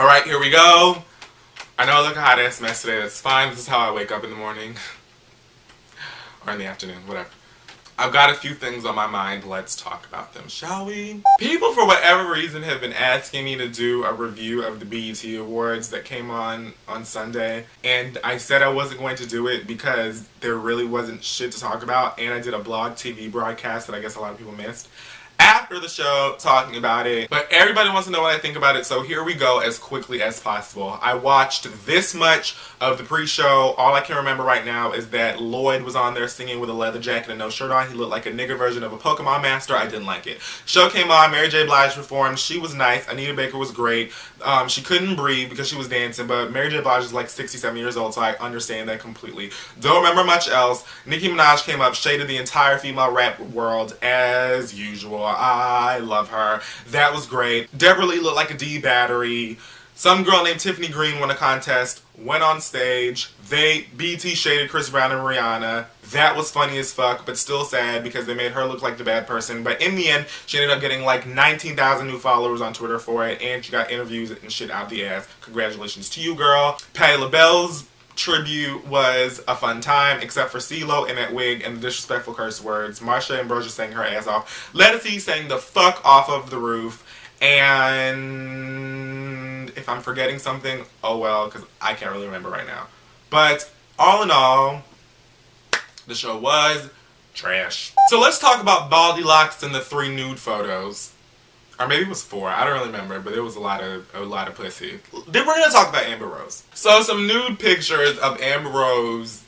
Alright, here we go. I know I look a hot ass mess today. That's fine. This is how I wake up in the morning. Or in the afternoon, whatever. I've got a few things on my mind. Let's talk about them, shall we? People, for whatever reason, have been asking me to do a review of the BET Awards that came on Sunday. And I said I wasn't going to do it because there really wasn't shit to talk about. And I did a blog TV broadcast that I guess a lot of people missed after the show talking about it. But everybody wants to know what I think about it, so here we go as quickly as possible. I watched this much of the pre-show. All I can remember right now is that Lloyd was on there singing with a leather jacket and no shirt on. He looked like a nigger version of a Pokemon master. I didn't like it. Show came on. Mary J. Blige performed. She was nice. Anita Baker was great. She couldn't breathe because she was dancing, but Mary J. Blige is like 67 years old, so I understand that completely. Don't remember much else. Nicki Minaj came up, shaded the entire female rap world as usual. I love her. That was great. Deborah Lee looked like a D battery. Some girl named Tiffany Green won a contest, went on stage. BET shaded Chris Brown and Rihanna. That was funny as fuck, but still sad because they made her look like the bad person. But in the end, she ended up getting like 19,000 new followers on Twitter for it, and she got interviews and shit out the ass. Congratulations to you, girl. Patti LaBelle's tribute was a fun time, except for CeeLo in that wig and the disrespectful curse words. Marsha Ambrosius sang her ass off. Lettucey sang the fuck off of the roof. And if I'm forgetting something, oh well, because I can't really remember right now. But all in all, the show was trash. So let's talk about Baldy Locks and the 3 nude photos. Or maybe it was 4. I don't really remember, but there was a lot of pussy. Then we're gonna talk about Amber Rose. So some nude pictures of Amber Rose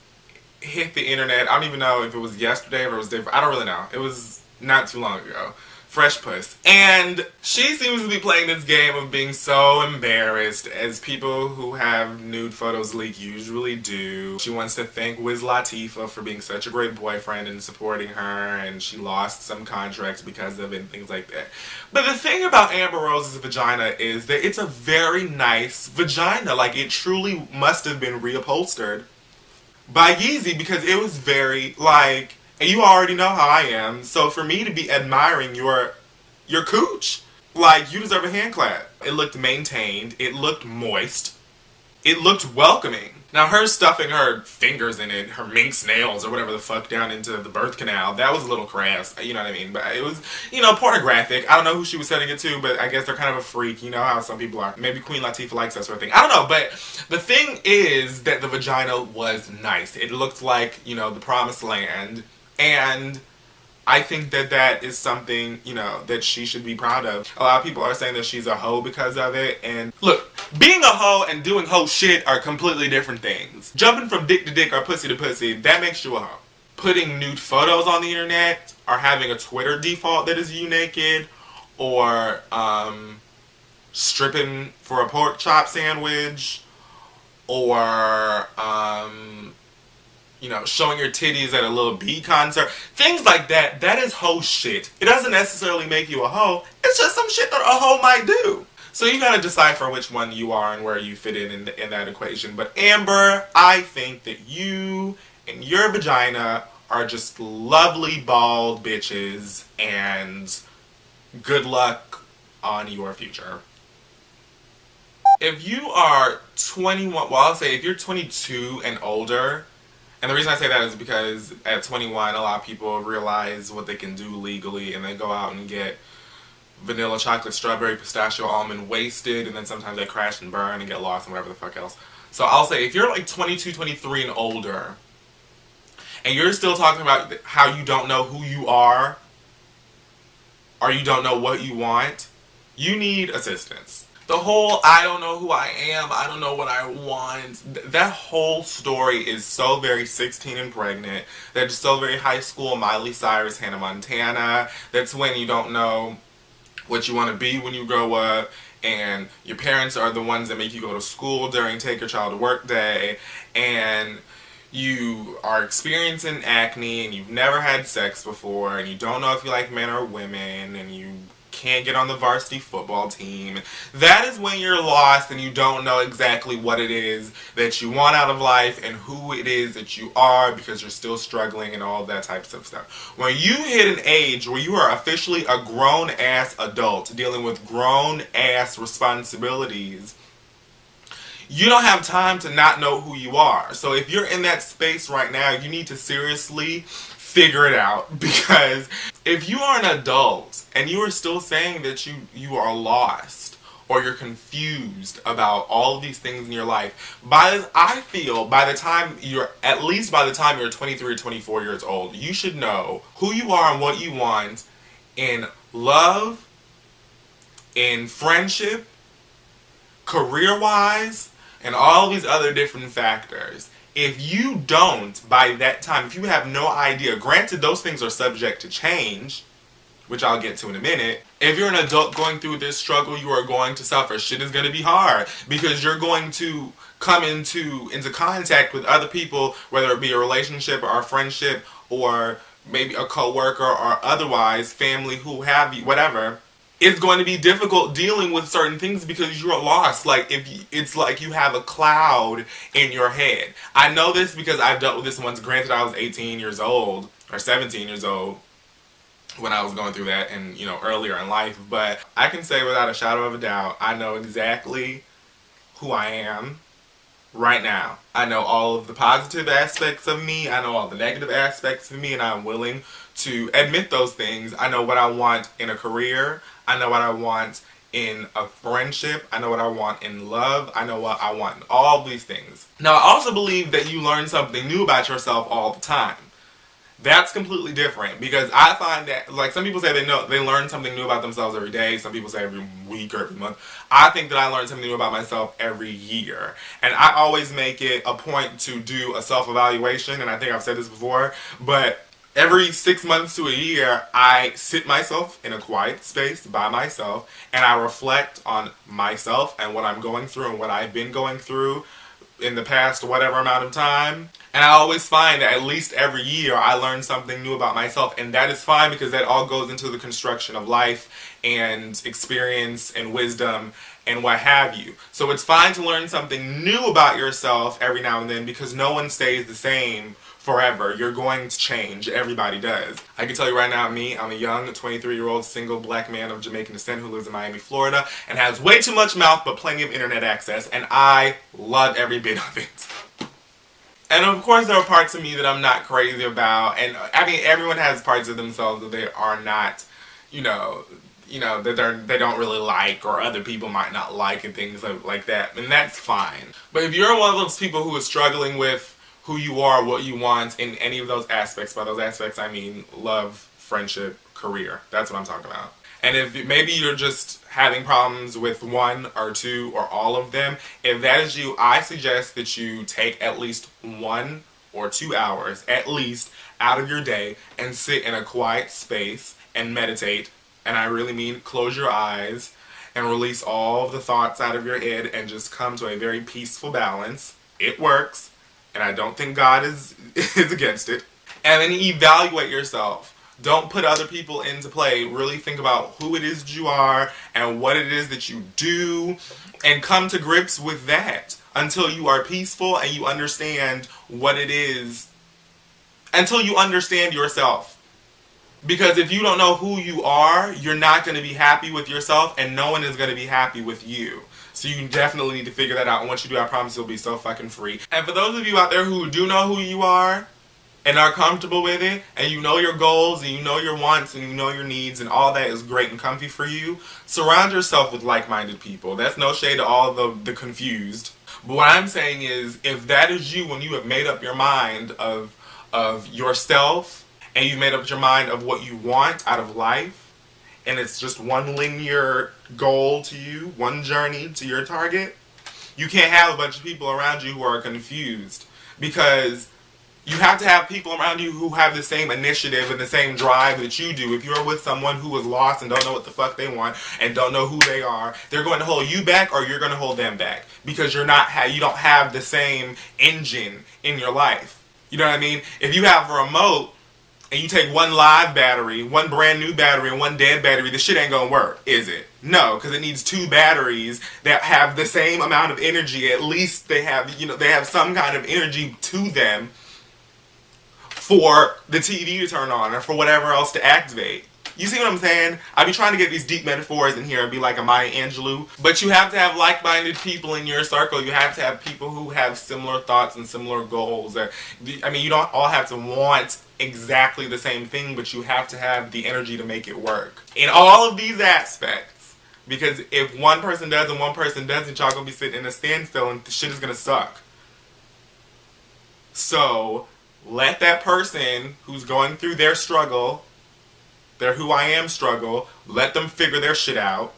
hit the internet. I don't even know if it was yesterday or it was different. I don't really know. It was not too long ago. Fresh puss. And she seems to be playing this game of being so embarrassed, as people who have nude photos leak usually do. She wants to thank Wiz Latifah for being such a great boyfriend and supporting her, and she lost some contracts because of it and things like that. But the thing about Amber Rose's vagina is that it's a very nice vagina. Like, it truly must have been reupholstered by Yeezy, because it was very, like, and you already know how I am, so for me to be admiring your cooch, like, you deserve a hand clap. It looked maintained, it looked moist, it looked welcoming. Now, her stuffing her fingers in it, her minx nails or whatever the fuck down into the birth canal, that was a little crass, you know what I mean? But it was, you know, pornographic. I don't know who she was sending it to, but I guess they're kind of a freak, you know how some people are. Maybe Queen Latifah likes that sort of thing. I don't know, but the thing is that the vagina was nice. It looked like, you know, the promised land. And I think that that is something, you know, that she should be proud of. A lot of people are saying that she's a hoe because of it. And look, being a hoe and doing hoe shit are completely different things. Jumping from dick to dick or pussy to pussy, that makes you a hoe. Putting nude photos on the internet, or having a Twitter default that is you naked, or stripping for a pork chop sandwich, or you know, showing your titties at a little B concert. Things like that, that is hoe shit. It doesn't necessarily make you a hoe. It's just some shit that a hoe might do. So you gotta decipher which one you are and where you fit in that equation. But Amber, I think that you and your vagina are just lovely bald bitches, and good luck on your future. If you are 21, well, I'll say if you're 22 and older, and the reason I say that is because at 21, a lot of people realize what they can do legally, and they go out and get vanilla, chocolate, strawberry, pistachio, almond wasted, and then sometimes they crash and burn and get lost and whatever the fuck else. So I'll say, if you're like 22, 23 and older, and you're still talking about how you don't know who you are, or you don't know what you want, you need assistance. The whole, I don't know who I am, I don't know what I want, that whole story is so very 16 and pregnant. That's so very high school Miley Cyrus, Hannah Montana. That's when you don't know what you want to be when you grow up, and your parents are the ones that make you go to school during take your child to work day, and you are experiencing acne, and you've never had sex before, and you don't know if you like men or women, and you can't get on the varsity football team. That is when you're lost and you don't know exactly what it is that you want out of life and who it is that you are, because you're still struggling and all that types of stuff. When you hit an age where you are officially a grown-ass adult dealing with grown-ass responsibilities, you don't have time to not know who you are. So if you're in that space right now, you need to seriously figure it out, because if you are an adult and you are still saying that you are lost or you're confused about all of these things in your life, I feel by the time you're, at least by the time you're 23 or 24 years old, you should know who you are and what you want in love, in friendship, career-wise, and all these other different factors. If you don't, by that time, if you have no idea, granted those things are subject to change, which I'll get to in a minute. If you're an adult going through this struggle, you are going to suffer. Shit is going to be hard, because you're going to come into contact with other people, whether it be a relationship or a friendship or maybe a co-worker or otherwise, family, who have you, whatever. It's going to be difficult dealing with certain things because you're lost. Like, it's like you have a cloud in your head. I know this because I've dealt with this once. Granted, I was 18 years old or 17 years old when I was going through that, and earlier in life. But I can say without a shadow of a doubt, I know exactly who I am right now. I know all of the positive aspects of me. I know all the negative aspects of me, and I'm willing to admit those things. I know what I want in a career. I know what I want in a friendship. I know what I want in love. I know what I want in all these things. Now, I also believe that you learn something new about yourself all the time. That's completely different, because I find that, like, some people say they learn something new about themselves every day. Some people say every week or every month. I think that I learn something new about myself every year. And I always make it a point to do a self-evaluation, and I think I've said this before, but every 6 months to a year, I sit myself in a quiet space by myself, and I reflect on myself and what I'm going through and what I've been going through in the past whatever amount of time. And I always find that at least every year I learn something new about myself, and that is fine, because that all goes into the construction of life and experience and wisdom and what have you. So it's fine to learn something new about yourself every now and then, because no one stays the same forever. You're going to change. Everybody does. I can tell you right now, I'm a young 23-year-old single black man of Jamaican descent who lives in Miami, Florida, and has way too much mouth but plenty of internet access, and I love every bit of it. And of course there are parts of me that I'm not crazy about, and I mean, everyone has parts of themselves that they are not, that they don't really like, or other people might not like, and things like that, and that's fine. But if you're one of those people who is struggling with who you are, what you want in any of those aspects, by those aspects I mean love, friendship, career, that's what I'm talking about. And if maybe you're just having problems with one or two or all of them, if that is you, I suggest that you take at least 1 or 2 hours, at least, out of your day and sit in a quiet space and meditate. And I really mean close your eyes and release all of the thoughts out of your head and just come to a very peaceful balance. It works, and I don't think God is against it. And then evaluate yourself. Don't put other people into play. Really think about who it is that you are and what it is that you do, and come to grips with that until you are peaceful and you understand what it is, until you understand yourself. Because if you don't know who you are, you're not going to be happy with yourself, and no one is going to be happy with you. So you definitely need to figure that out, and once you do, I promise you'll be so fucking free. And for those of you out there who do know who you are, and are comfortable with it, and you know your goals, and you know your wants, and you know your needs, and all that is great and comfy for you, surround yourself with like-minded people. That's no shade to all the confused. But what I'm saying is, if that is you, when you have made up your mind of yourself, and you've made up your mind of what you want out of life, and it's just one linear goal to you, one journey to your target, you can't have a bunch of people around you who are confused, because you have to have people around you who have the same initiative and the same drive that you do. If you're with someone who is lost and don't know what the fuck they want and don't know who they are, they're going to hold you back, or you're going to hold them back, because you don't have the same engine in your life. You know what I mean? If you have a remote and you take one live battery, one brand new battery, and one dead battery, the shit ain't gonna work, is it? No, because it needs 2 batteries that have the same amount of energy. At least they have some kind of energy to them for the TV to turn on, or for whatever else to activate. You see what I'm saying? I be trying to get these deep metaphors in here and be like a Maya Angelou. But you have to have like-minded people in your circle. You have to have people who have similar thoughts and similar goals. I mean, you don't all have to want exactly the same thing, but you have to have the energy to make it work. In all of these aspects. Because if one person does and one person doesn't, y'all gonna be sitting in a standstill and the shit is gonna suck. So, let that person who's going through their struggle, their who I am struggle, let them figure their shit out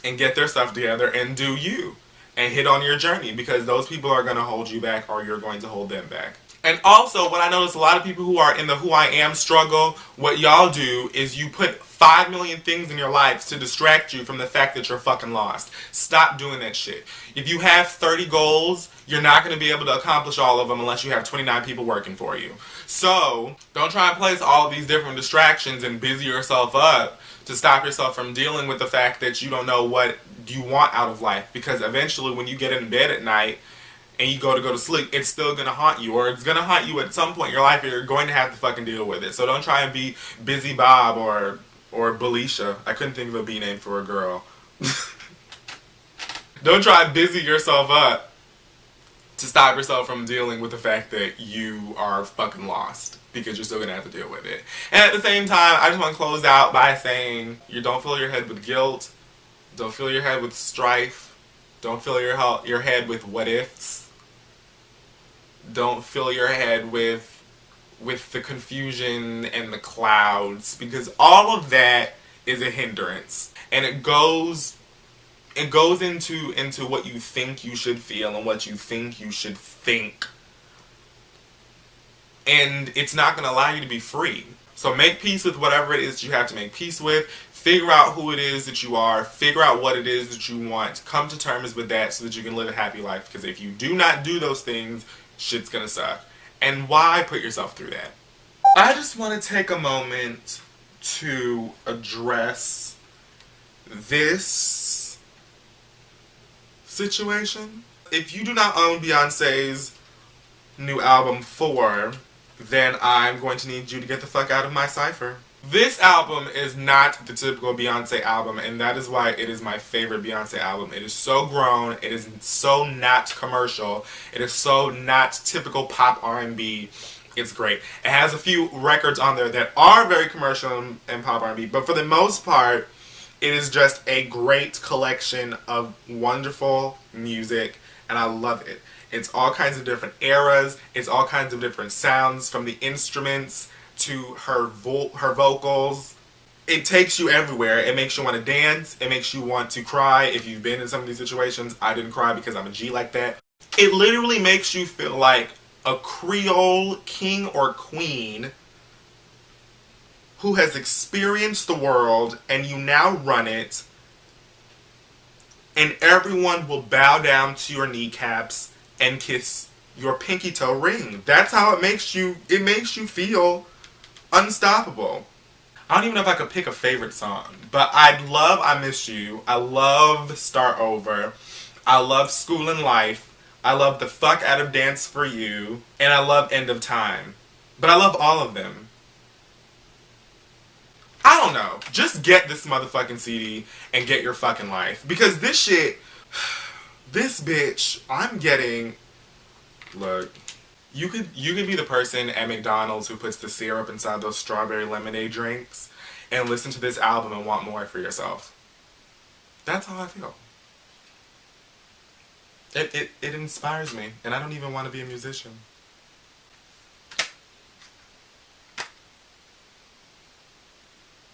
and get their stuff together and do you. And hit on your journey, because those people are going to hold you back or you're going to hold them back. And also, what I notice a lot of people who are in the who I am struggle, what y'all do is you put 5 million things in your life to distract you from the fact that you're fucking lost. Stop doing that shit. If you have 30 goals, you're not going to be able to accomplish all of them unless you have 29 people working for you. So, don't try and place all of these different distractions and busy yourself up to stop yourself from dealing with the fact that you don't know what you want out of life. Because eventually when you get in bed at night and you go to sleep, it's still going to haunt you. Or it's going to haunt you at some point in your life, and you're going to have to fucking deal with it. So don't try and be Busy Bob or Belisha. I couldn't think of a B name for a girl. Don't try and busy yourself up to stop yourself from dealing with the fact that you are fucking lost, because you're still going to have to deal with it. And at the same time, I just want to close out by saying, you don't fill your head with guilt. Don't fill your head with strife. Don't fill your head with what ifs. Don't fill your head with the confusion and the clouds, because all of that is a hindrance. And it goes into what you think you should feel and what you think you should think. And it's not going to allow you to be free. So make peace with whatever it is that you have to make peace with. Figure out who it is that you are. Figure out what it is that you want. Come to terms with that so that you can live a happy life. Because if you do not do those things, shit's going to suck. And why put yourself through that? I just want to take a moment to address this situation. If you do not own Beyonce's new album 4, then I'm going to need you to get the fuck out of my cipher. This album is not the typical Beyonce album, and that is why it is my favorite Beyonce album. It is so grown, it is so not commercial, it is so not typical pop R&B. It's great. It has a few records on there that are very commercial and pop R&B, but for the most part, it is just a great collection of wonderful music, and I love it. It's all kinds of different eras, it's all kinds of different sounds, from the instruments to her vocals. It takes you everywhere. It makes you want to dance, it makes you want to cry. If you've been in some of these situations, I didn't cry because I'm a G like that. It literally makes you feel like a Creole king or queen who has experienced the world and you now run it, and everyone will bow down to your kneecaps and kiss your pinky toe ring. That's how it makes you feel unstoppable. I don't even know if I could pick a favorite song, but I love I Miss You, I love Start Over, I love School and Life, I love the fuck out of Dance for You, and I love End of Time. But I love all of them. I don't know. Just get this motherfucking CD and get your fucking life. Because this shit, this bitch, I'm getting, look, you could be the person at McDonald's who puts the syrup inside those strawberry lemonade drinks and listen to this album and want more for yourself. That's how I feel. It inspires me, and I don't even want to be a musician.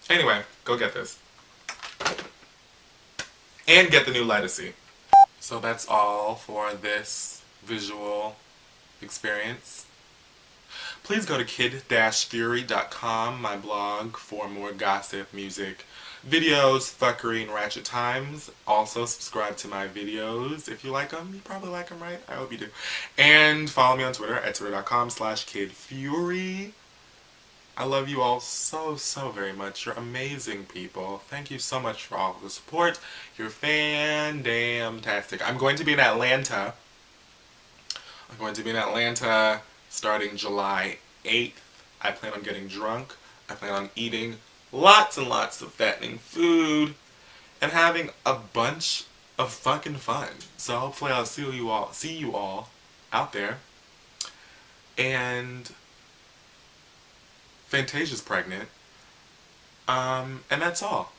Anyway, go get this. And get the new Legacy. So that's all for this visual experience. Please go to kid-fury.com, my blog, for more gossip, music, videos, fuckery, and ratchet times. Also, subscribe to my videos if you like them. You probably like them, right? I hope you do. And follow me on Twitter at twitter.com/kidfury. I love you all so, so very much. You're amazing people. Thank you so much for all the support. You're fan-damn-tastic. I'm going to be in Atlanta. Starting July 8th. I plan on getting drunk. I plan on eating lots and lots of fattening food, and having a bunch of fucking fun. So hopefully I'll see you all out there. And Fantasia's pregnant. And that's all.